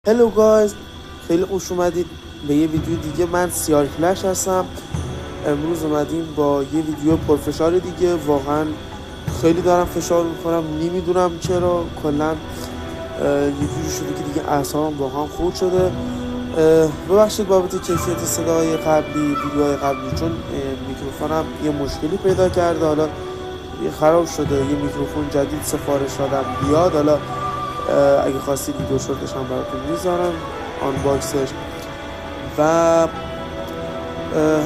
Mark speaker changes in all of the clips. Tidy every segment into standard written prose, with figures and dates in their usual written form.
Speaker 1: هلو گایز، خیلی خوش اومدید به یه ویدیو دیگه. من سیار کلش هستم. امروز اومدیم با یه ویدیو پرفشار دیگه. واقعا خیلی دارم فشار میکنم، نمیدونم چرا. کلا یه جوری شده که دیگه اعصابم واقعا خورد شده. ببخشید بابت کیفیت صدای قبلی، ویدیوهای قبلی، چون میکروفونم یه مشکلی پیدا کرده. حالا خراب شده، یه میکروفون جدید سفارش دادم بیاد. حالا اگه خواستید ویدیو شورتش هم براتون میذارم، آنباکسش. و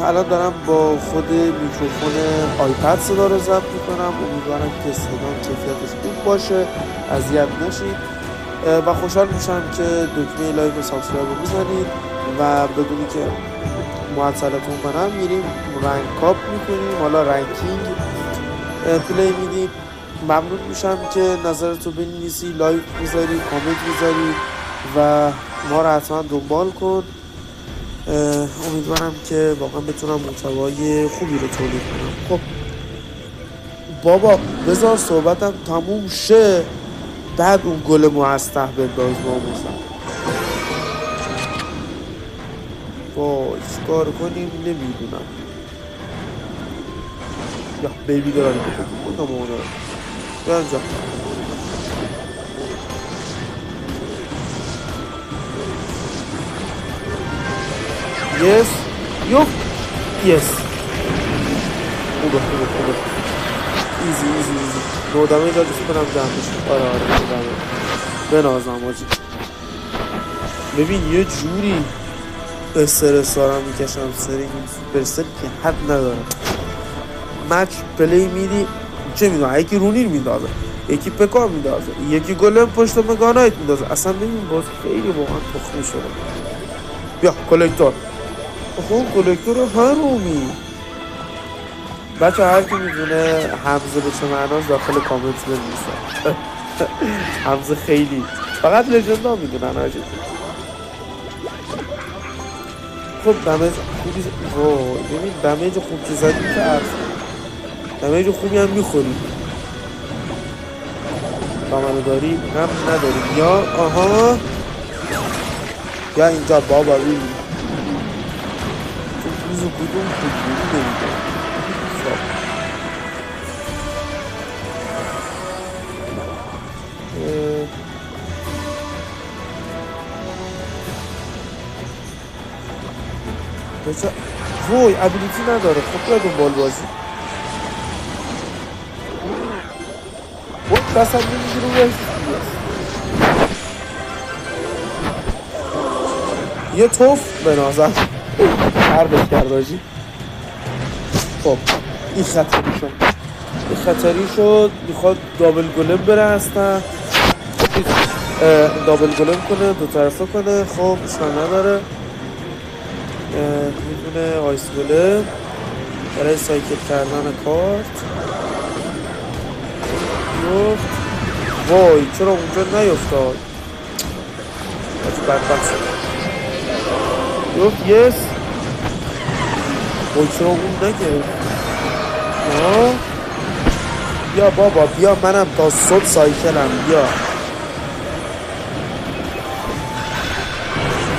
Speaker 1: الان دارم با خود میکروفون آیپد صدا رو ضبط میکنم. امیدوارم که صدا کیفیتش خوب باشه، اذیت نشید. و خوشحال میشم که دکمه لایک و سابسکرایب رو بزنید و بدونی که معطلتون کنم میریم رنگ کاپ میکنیم، حالا رنکینگ پلی میدیم. ممنون میشم که نظرتو بنویسی، لایک بذاری، کامنت بذاری و ما رو حتما دنبال کن. امیدوارم که واقعا بتونم محتوای خوبی رو تولید کنم. خب بابا بذار صحبتم تموم شه، بعد اون گل معسته بنداز ناموسم. وای چیکار کنیم نمیدونم. یا بیبی دارم بکنم اونو یا انجام یس یو یس. خوبه ایزی نودمه جا جفت کنم جمع بشم. آره نودمه بنازم آجی. ببین یه جوری استرس دارم میکشم سر این سوپرسل که حد ندارم. مچ پلی میدی چه میدونم، یکی رونیر میندازه، یکی پکا میندازه، یکی گلم پشت مگانایت میندازه. اصلا ببین باز خیلی واقعا تخمی شده. بیا کلکتور. اون کلکتور هرومی. بچه هر کی میدونه حمزه به چه معناست داخل کامنت بنویسه. حمزه خیلی فقط لژند ها میدونن آجی. خب دمیج خوبی ببین دمیج خوب که زدیم که عرض دمیج خوبی هم میخوریم. با منو داری هم نداریم. یا آها یا اینجا بابا ببین تو روزو کدوم خوبی نمیده. بچه وای ابیلیتی نداره. خب باید دنبال بازی. وای دستم نمیگیره. یه توف به نازم هر بکرداجی. خب این خطری شد. میخواد دابل گلم بره هستن، دابل گلم کنه، دو طرفه کنه. خب اشکال نداره. میتونه آیس گلم برای سایکل کردن کارت. یفت. وای چرا اونجا نیفتاد؟ بدبخت شد. یفت یس. وای چرا اون نگرفت؟ بیا بابا بیا، منم تا صد سایکلم.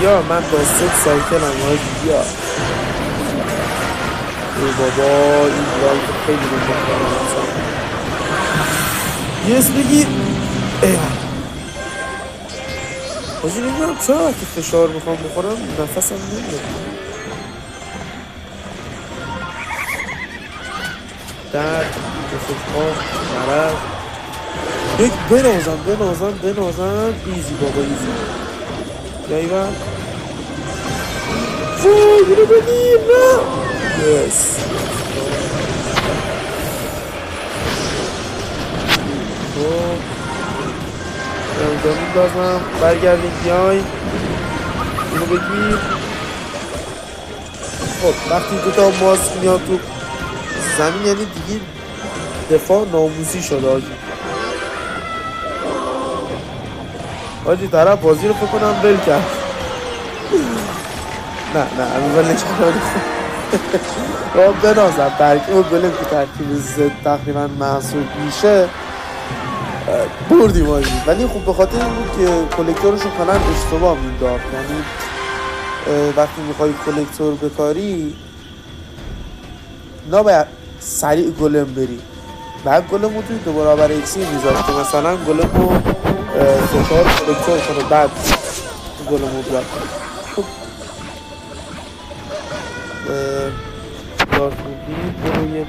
Speaker 1: بیا من تا صد سایکلم. بیا ای بابا این رای خیلی رو بکنم. یس بگیر. باشی نمیدونم چرا که فشار میخوام بخورم نفسم نمیاد. درد بخواه مرد یک بنازم. ایزی بابا ایزی. یایی بر وای اینو بگیر. نه یس. اینجا میندازم. برگردیم بیای اینو بگیر. خب وقتی دوتا ماسک میاد تو زمین یعنی دیگه دفاع ناموسی شده آجی. طرف بازی رو فکنم بل کرد. نه اول نکنم. بنازم ترکیب گلم که ترکیب زد تقریبا محسوب میشه. بردیم آجی. ولی خب به خاطر این بود که کلکتورشو کنن اشتباه مینداخت. یعنی وقتی میخوای کلکتور بکاری نباید سریع گلم بری، بعد گلمو توی دو برابر ایکسی میذاری که مثلا گلمو فشار کلکتور کنه بعد گلمو بیاد. خب دارت میبینید برو یه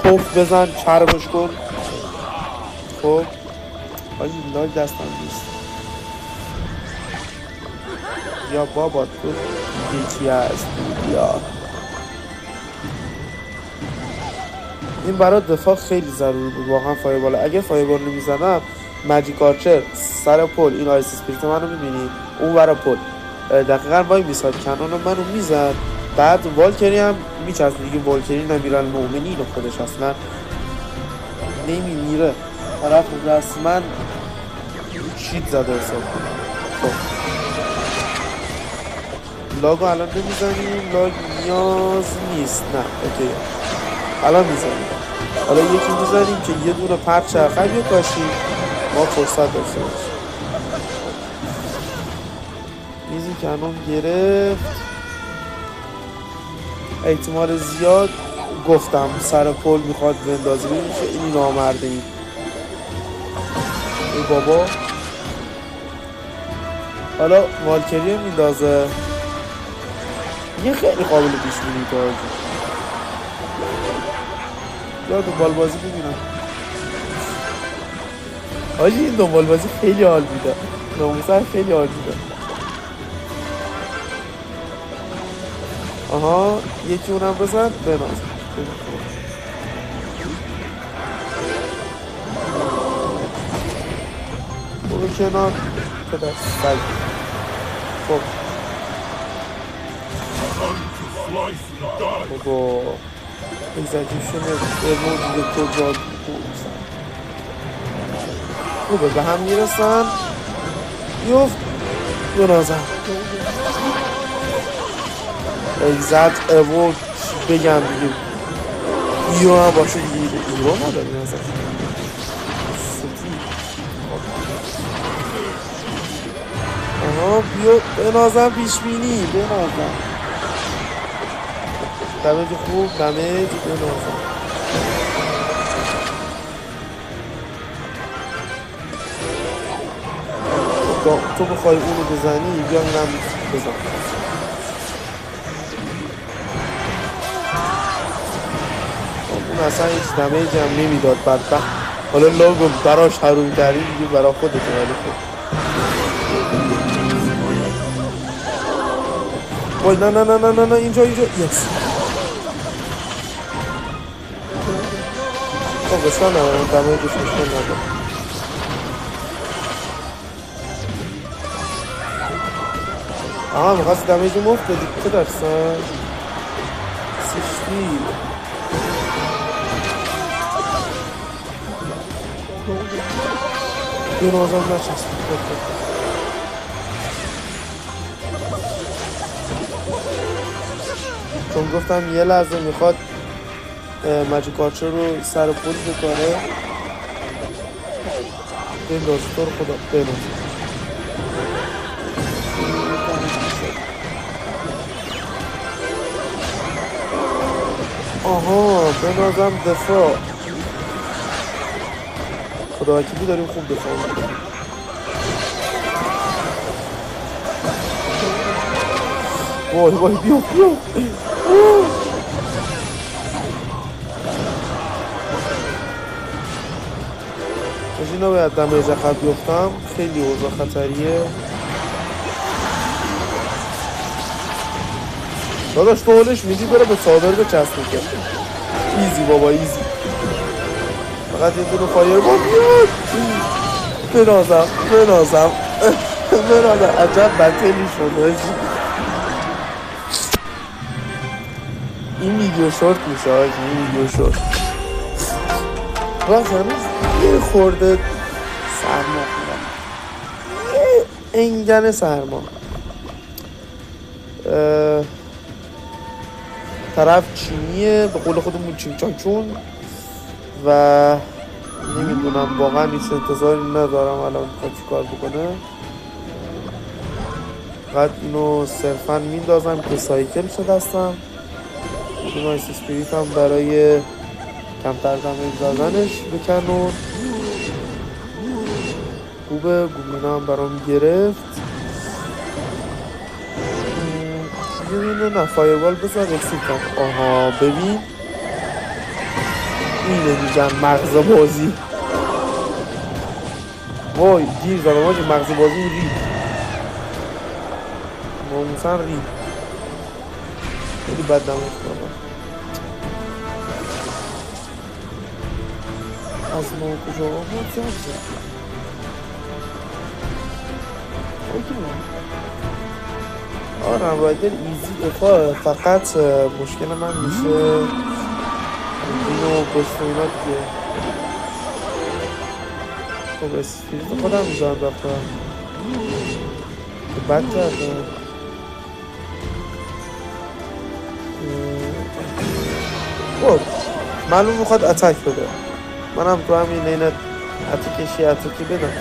Speaker 1: توف بزن چربش کن. خب آجی لاج دستم نیست. یا بابا تو یکی هست یا این برای دفاع خیلی ضروری بود واقعا فایربال. اگه فایربال نمیزدم ماجیک آرچر سر پل این آیس اسپریت منو میبینی اون برای پل دقیقا وای میساد کنان منو میزد، بعد والکری هم میچست دیگه. والکری نمیرن مومنین خودش اصلا نمیمیره، طرف رسما چیت زده حساب. خب لاگو الان نمیزنیم، لاگ نیاز نیست. نه اوکی الان میزنیم. حالا یکی میزنیم که یه دونه پرچ عقب یه کاشی ما فرصت داشته باشیم. میزی کنون گرفت. احتمال زیاد گفتم سر پل میخواد بندازه. ببین که این نامرده این ای بابا. حالا والکریه میندازه. یه خیلی قابل پیش بینی تا آجی. یا دنبال بازی ببینم آجی. این دنبال بازی خیلی حال میده، ناموسن خیلی حال میده. آها یکی اونم بزن بناز. برو کنار پدر سگ. خب بابا اگزیکیوشن ایمون دیگه کجا خوبه به هم میرسن. یفت بنازم اگزت ایمون بگم دیگه ایران هم باشه دیگه. ایران نداری نزد آها بیا بنازم پیشبینی بنازم دمیج خوب دمیج بنازم. تو بخوای اونو بزنی بیا اینم بزن. اون اصلا هیچ دمیج هم نمیداد بدبخت. حالا لاگو براش حروم کردی دیگه برا خودت. ولی خب وای نه نه نه نه نه اینجا یس. خب اشکال ندارم دمیجش اشکال ندارم. آها میخواست دمیج مفت بدی که درستن سشتی. یه نازم نچست. چون گفتم یه لحظه میخواد ماجیک آرچر رو سر پول بکنه. بنداز تو رو خدا بنداز. آها بنازم دفاع. خدا وکیلی داریم خوب دفاع میکنیم. وای وای بیا از اینا باید دمیج عقب بیفتم. خیلی اوضاع خطریه داداش. تو حالش میدی بره به صابر بچسبه که ایزی بابا ایزی. فقط یه دونه فایر با بیاد. بنازم عجب بطلی شده. این ویدیو شورت میشه آجی. این ویدیو شورت وقت هنوز یه خورده سرما خودم یه انگن سرما. طرف چینیه به قول خودمون چین چاچون و نمیدونم واقعا هیچ انتظاری ندارم الان میخواد چی کار بکنه. فقط اینو صرفا میندازم که سایکل شه دستم. این آیس اسپریت هم برای کمتر دمیج زدنش بکنون. خوبه. گومینا هم برام گرفت. یه دونه نه فایروال بذار اکسیت کنم. آها ببین اینه میگن مغز بازی. وای گیر زدم آجی، مغز بازی رید ناموسن رید. خیلی بد دمش کنم از ما کجا آمد زد زد. آره رایدر ایزی دفاع، فقط مشکل من میشه اینو بست و اینا دیگه. خب اسپریت خودم میزن رفتم که بد کردم. خب معلوم میخواد اتک بده، منم تو همین این اتکی بدم.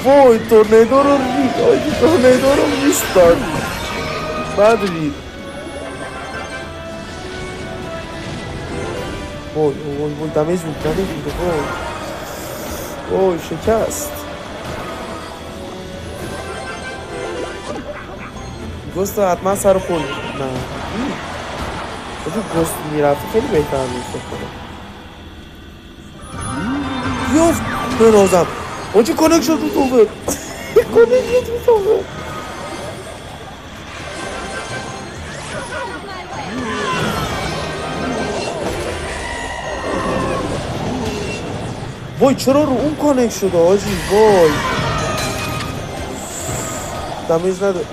Speaker 1: وای تورنیدو رو رید آجی، تورنیدو رو میستاد بعد رید. وای وای وای دمیج بود وای شکست. گست حتما سر خون. نه آجی گست میرفت خیلی بهتر میشه کنم. بیافت بنازم آجی کنک شد رو توبه. کنک شد رو توبه. وای چرا رو اون کانک شده آجی؟ وای دمیج نده.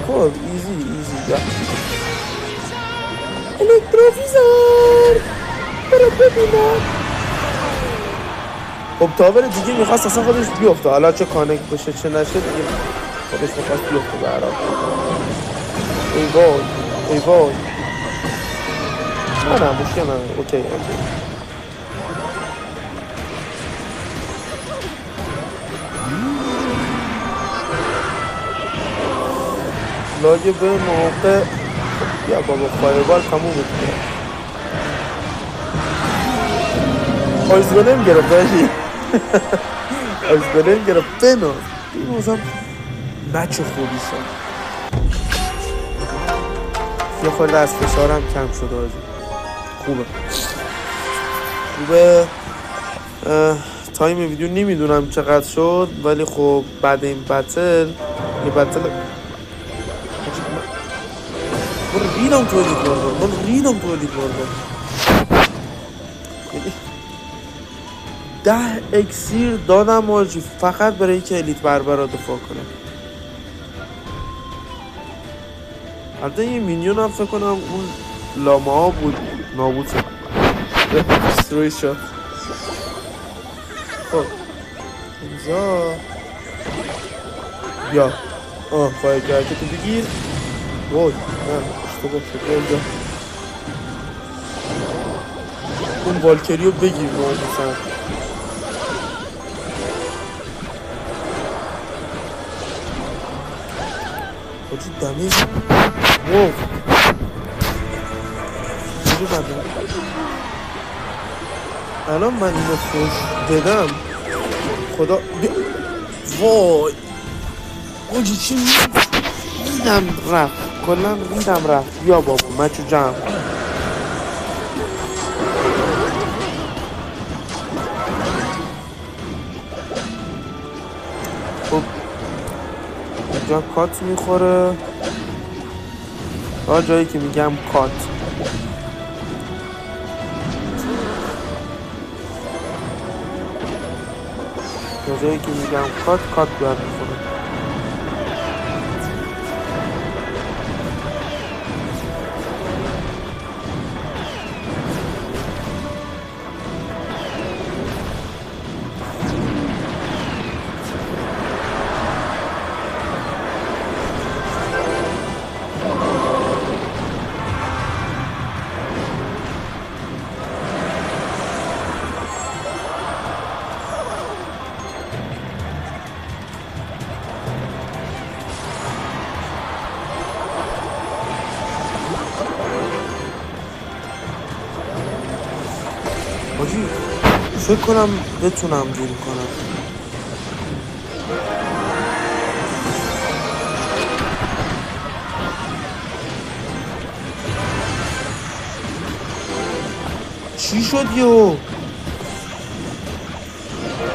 Speaker 1: خب ایزی یا الکتروفیزار برو ببینم. خب تاور دیگه میخواست اصلا خودش بیفته، حالا چه کانک بشه چه نشه دیگه خودش میخواست بیفته برام. ای وای نه مشکل نه. اوکی لاگه به موقع یا بابا فایربال تموم میکنه. آیزگولم گرفت باشی. آیزگولم گرفت بناز. این موزم بچه خوبی شد. یه خورده از فشارم کم شده آجی. خوبه. تایم ویدیو نمیدونم چقدر شد، ولی خب بعد این بتل یه بتل من ریدم تو لیگ بردم 10 اکسیر دادم آجی فقط برای که الیت بربرا دفاع کنه. البته یه مینیون هم فکر کنم اون لاما ها بود نابود شد. دستروی شد. خب اینجا بیا فایر کرده تو بگیر. وای نه اشتباه شد اینجا. اون والکریو بگیر ناموسن. آجی دمیج واو چجوری بدم. الان من اینو خوش بدم خدا وای آجی چی ریدم رفت کلن ریدم رفت. بیا بابا مچو جمع. خب اینجا کات میخوره تا جایی که میگم کات. تا جایی که میگم کات باید میخوره. آجی فکر کنم بتونم دیر کنم. چی شد یو؟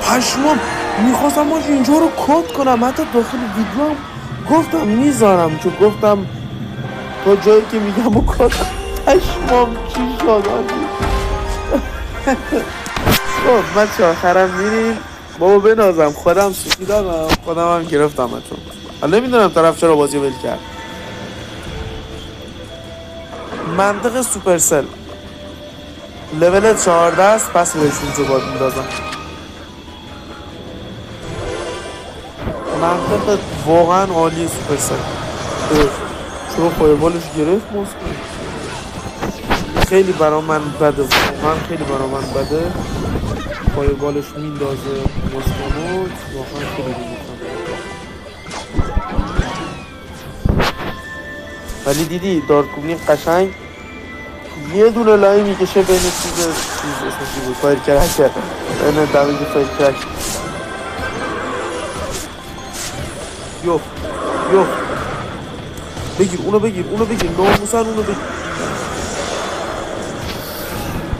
Speaker 1: پشمام میخواستم آجی اینجا رو کات کنم، حتی داخل ویدیو هم گفتم میذارم، چون گفتم تا جایی که میگم و کات. پشمام چی شد آجی؟ خب بچه آخرم میریم. بابا بنازم خودم سوخی دادم، خودم هم گرفتم اتون. حالا نمیدونم طرف چرا بازی ول کرد. منطق سوپرسل لول 14 است، پس بهشون جواب میدازم. منطق واقعا عالی سوپرسل. چرا فایربالش گرفت موسکو؟ خیلی برا من بده، واقعا خیلی برا من بده. فایربالش میندازه موسکو، واقعا خیلی میکنه. ولی دیدی دارکوبنی قشنگ یه دونه لای میکشه بین چیز اسمشی بود، فایر کرکر، بین دمیج فایر کرکر. یو بگیر اونو، بگیر ناموسن اونو بگیر.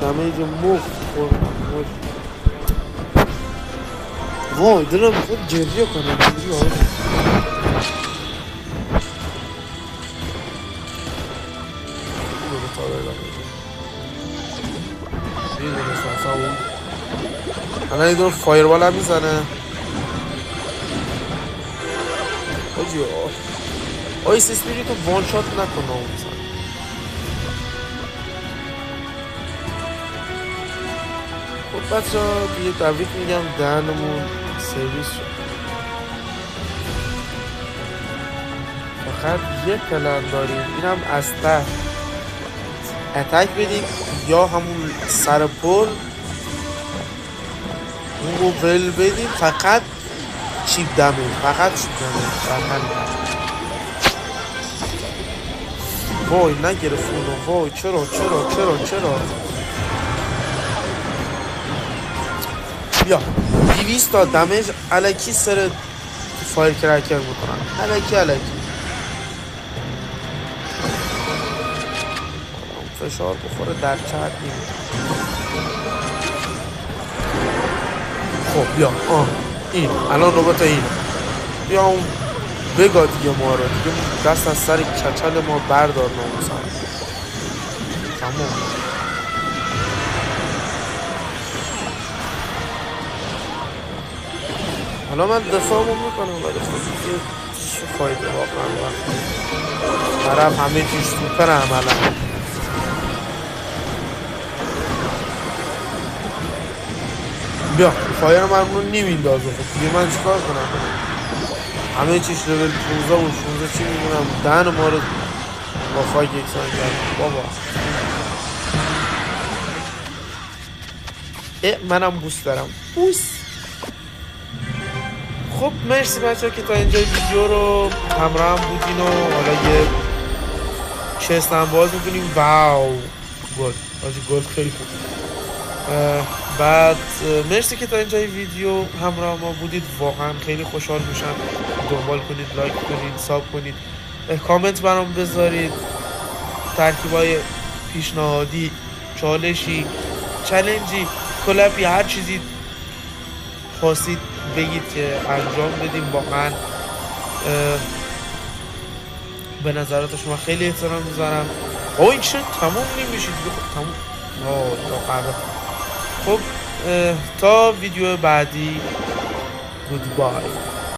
Speaker 1: دمیج مفت خوردم. وای دلم میخواد گریه کنم. الان یه دور فایروال هم میزنه. آیس اسپیریت رو وان شات نکنه اون میزن. خب بچه ها دیگه تبریک میگم، دهنمون سرویس شد. فقط یه پلن داریم، اینم از ته اتک بدیم یا همون سر پل اون رو ول بدیم. فقط چیپ دمه، وای نگرفت اونو. وای چرا بیا 200 تا دمیج الکی سر فایر کرکر میکنن، الکی فشار بخوره در چرد نیم. خب بیا این الان نوبت این، بیا اون بگا دیگه ما رو دیگه، دست از سر کچل ما بردار ناموسن. تمام. حالا من دفاعمو میکنم ولی خب دیگه چه فایده واقعا وقتی طرف همه چیز سوپر عملا. بیا فایر من رو نمیندازه. خب دیگه من چیکار کنم؟ همه چیش لول 15 و 16 چی میمونم؟ دهن ما رو با خاک یکسان کرد بابا. منم بوست دارم. بوست. خب مرسی بچه که تا اینجای ویدیو رو همراه هم بودین و حالا یه چست هم باز میکنیم. واو گل خیلی خوب. بعد مرسی که تا اینجای ویدیو همراه ما بودید، واقعا خیلی خوشحال میشم. دنبال کنید، لایک کنید، ساب کنید، کامنت برام بذارید. ترکیبای پیشنهادی، چالشی، چالنجی، کلپی، هر چیزی خواستید بگید که انجام بدیم. واقعا به نظرات شما خیلی احترام میذارم. این چه تموم نمیشه دیگه؟ خب تموم تا قبل. خب تا ویدیو بعدی، گودبای.